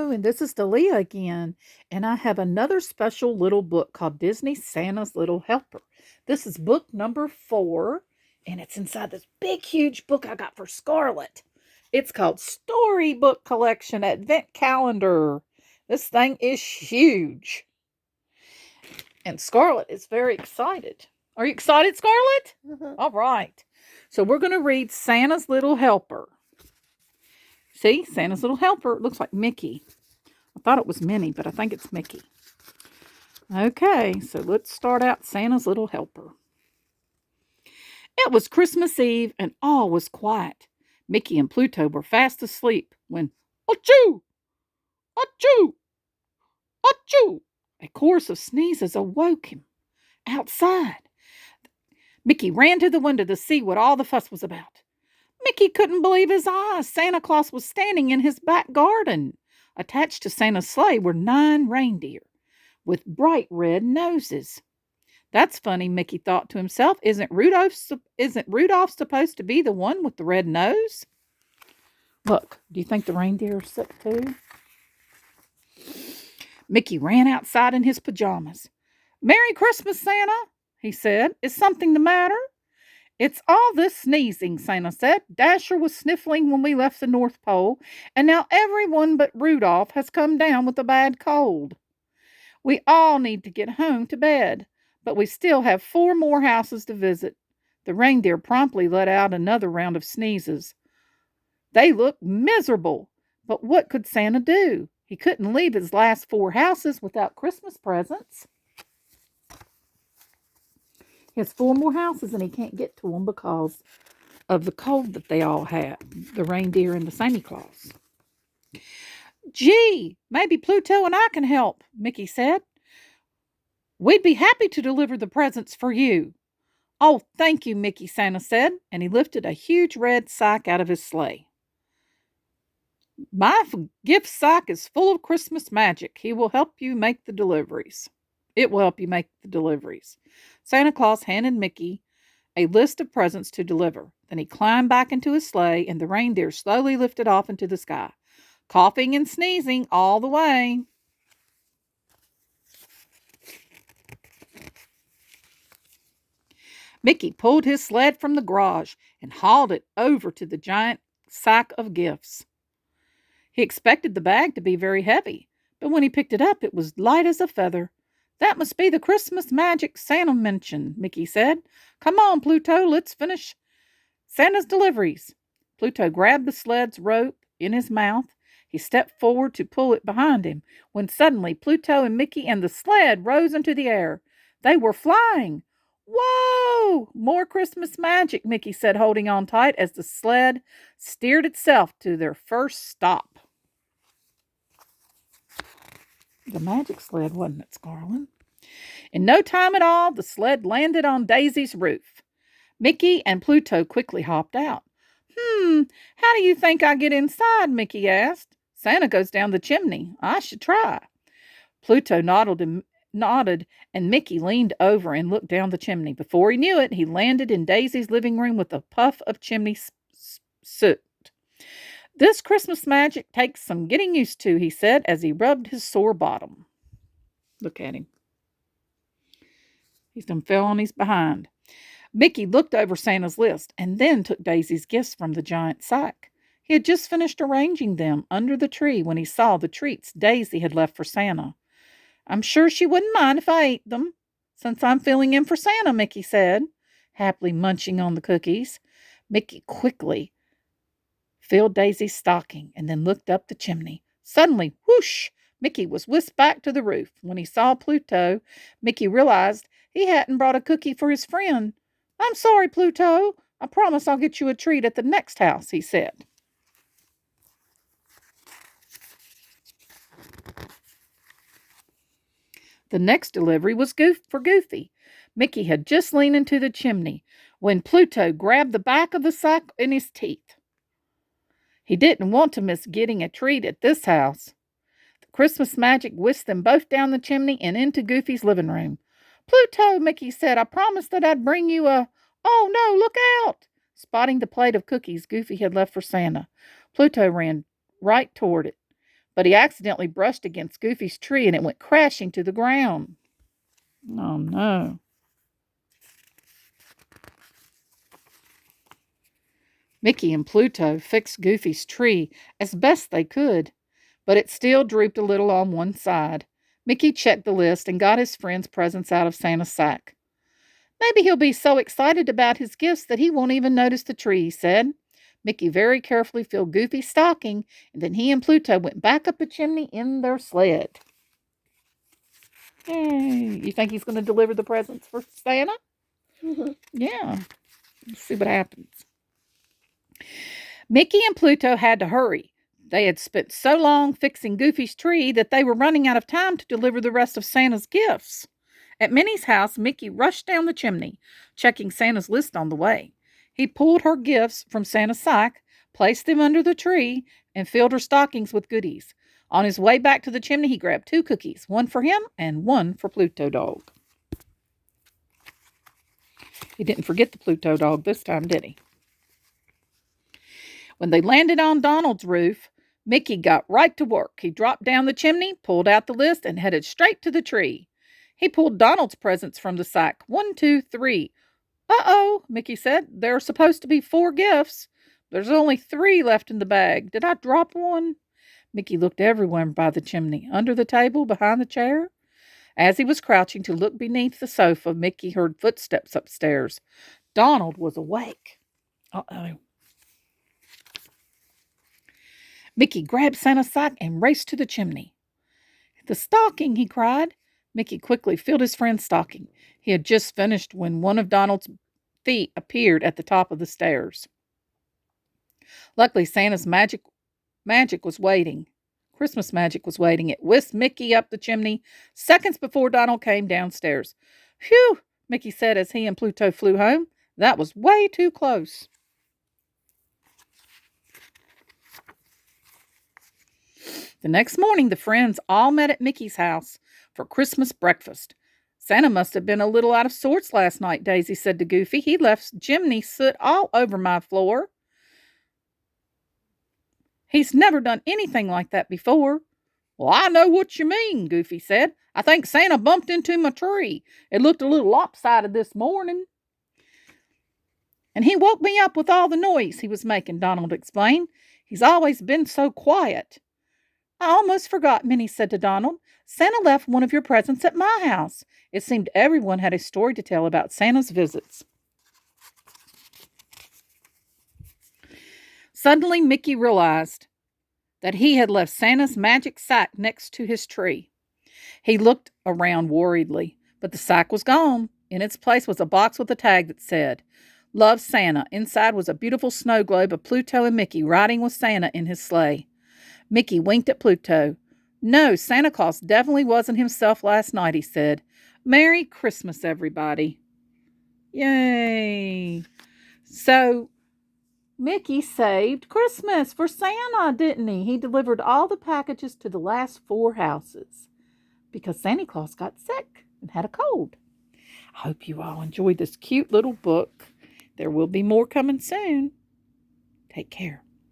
Hello, and this is Delia again, and I have another special little book called Disney Santa's Little Helper. This is book number 4, and it's inside this big, huge book I got for Scarlett. It's called Storybook Collection Advent Calendar. This thing is huge, and Scarlett is very excited. Are you excited, Scarlett? All right. So we're going to read Santa's Little Helper. See, Santa's Little Helper. It looks like Mickey. I thought it was Minnie, but I think it's Mickey. Okay, so let's start out Santa's Little Helper. It was Christmas Eve, and all was quiet. Mickey and Pluto were fast asleep when, achoo! Achoo! Achoo! A chorus of sneezes awoke him. Outside, Mickey ran to the window to see what all the fuss was about. Mickey couldn't believe his eyes. Santa Claus was standing in his back garden. Attached to Santa's sleigh were 9 reindeer with bright red noses. That's funny, Mickey thought to himself. Isn't Rudolph supposed to be the one with the red nose? Look, do you think the reindeer are sick too? Mickey ran outside in his pajamas. Merry Christmas, Santa, he said. Is something the matter? It's all this sneezing, Santa said. Dasher was sniffling when we left the North Pole, and now everyone but Rudolph has come down with a bad cold. We all need to get home to bed, but we still have 4 more houses to visit. The reindeer promptly let out another round of sneezes. They looked miserable, but what could Santa do? He couldn't leave his last 4 houses without Christmas presents. He has 4 more houses and he can't get to them because of the cold that they all had, the reindeer and the Santa Claus. Gee, maybe Pluto and I can help, Mickey said. We'd be happy to deliver the presents for you. Oh, thank you, Mickey, Santa said, and he lifted a huge red sack out of his sleigh. My gift sack is full of Christmas magic. He will help you make the deliveries. It will help you make the deliveries. Santa Claus handed Mickey a list of presents to deliver. Then he climbed back into his sleigh, and the reindeer slowly lifted off into the sky, coughing and sneezing all the way. Mickey pulled his sled from the garage and hauled it over to the giant sack of gifts. He expected the bag to be very heavy, but when he picked it up, it was light as a feather. That must be the Christmas magic Santa mentioned, Mickey said. Come on, Pluto, let's finish Santa's deliveries. Pluto grabbed the sled's rope in his mouth. He stepped forward to pull it behind him, when suddenly Pluto and Mickey and the sled rose into the air. They were flying. Whoa! More Christmas magic, Mickey said, holding on tight as the sled steered itself to their first stop. The magic sled, wasn't it, Scarlett? In no time at all, the sled landed on Daisy's roof. Mickey and Pluto quickly hopped out. How do you think I get inside? Mickey asked. Santa goes down the chimney. I should try. Pluto nodded, and Mickey leaned over and looked down the chimney. Before he knew it, he landed in Daisy's living room with a puff of chimney soot. This Christmas magic takes some getting used to, he said as he rubbed his sore bottom. Look at him. He's done fell on his behind. Mickey looked over Santa's list and then took Daisy's gifts from the giant sack. He had just finished arranging them under the tree when he saw the treats Daisy had left for Santa. I'm sure she wouldn't mind if I ate them, since I'm filling in for Santa, Mickey said, happily munching on the cookies. Mickey quickly filled Daisy's stocking and then looked up the chimney. Suddenly, whoosh! Mickey was whisked back to the roof. When he saw Pluto, Mickey realized he hadn't brought a cookie for his friend. I'm sorry, Pluto. I promise I'll get you a treat at the next house, he said. The next delivery was for Goofy. Mickey had just leaned into the chimney when Pluto grabbed the back of the sack in his teeth. He didn't want to miss getting a treat at this house. The Christmas magic whisked them both down the chimney and into Goofy's living room. Pluto, Mickey said, I promised that I'd bring you a... Oh, no, look out! Spotting the plate of cookies Goofy had left for Santa, Pluto ran right toward it. but he accidentally brushed against Goofy's tree and it went crashing to the ground. Oh no. Mickey and Pluto fixed Goofy's tree as best they could, but it still drooped a little on one side. Mickey checked the list and got his friends' presents out of Santa's sack. Maybe he'll be so excited about his gifts that he won't even notice the tree, he said. Mickey very carefully filled Goofy's stocking, and then he and Pluto went back up the chimney in their sled. Yay. You think he's going to deliver the presents for Santa? Yeah. Let's see what happens. Mickey and Pluto had to hurry. They had spent so long fixing Goofy's tree that they were running out of time to deliver the rest of Santa's gifts. At Minnie's house, Mickey rushed down the chimney, checking Santa's list on the way. He pulled her gifts from Santa's sack, placed them under the tree, and filled her stockings with goodies. On his way back to the chimney, he grabbed 2 cookies, one for him and one for Pluto Dog. He didn't forget the Pluto Dog this time, did he? When they landed on Donald's roof, Mickey got right to work. He dropped down the chimney, pulled out the list, and headed straight to the tree. He pulled Donald's presents from the sack. 1, 2, 3. Uh-oh, Mickey said. There are supposed to be 4 gifts. There's only 3 left in the bag. Did I drop one? Mickey looked everywhere by the chimney, under the table, behind the chair. As he was crouching to look beneath the sofa, Mickey heard footsteps upstairs. Donald was awake. Uh-oh. Mickey grabbed Santa's sack and raced to the chimney. The stocking, he cried. Mickey quickly filled his friend's stocking. He had just finished when one of Donald's feet appeared at the top of the stairs. Luckily, Santa's magic was waiting. Christmas magic was waiting. It whisked Mickey up the chimney seconds before Donald came downstairs. Phew, Mickey said as he and Pluto flew home. That was way too close. The next morning, the friends all met at Mickey's house for Christmas breakfast. Santa must have been a little out of sorts last night, Daisy said to Goofy. He left chimney soot all over my floor. He's never done anything like that before. Well, I know what you mean, Goofy said. I think Santa bumped into my tree. It looked a little lopsided this morning. And he woke me up with all the noise he was making, Donald explained. He's always been so quiet. I almost forgot, Minnie said to Donald. Santa left one of your presents at my house. It seemed everyone had a story to tell about Santa's visits. Suddenly, Mickey realized that he had left Santa's magic sack next to his tree. He looked around worriedly, but the sack was gone. In its place was a box with a tag that said, Love Santa. Inside was a beautiful snow globe of Pluto and Mickey riding with Santa in his sleigh. Mickey winked at Pluto. No, Santa Claus definitely wasn't himself last night, he said. Merry Christmas, everybody. Yay. So, Mickey saved Christmas for Santa, didn't he? He delivered all the packages to the last 4 houses because Santa Claus got sick and had a cold. I hope you all enjoyed this cute little book. There will be more coming soon. Take care.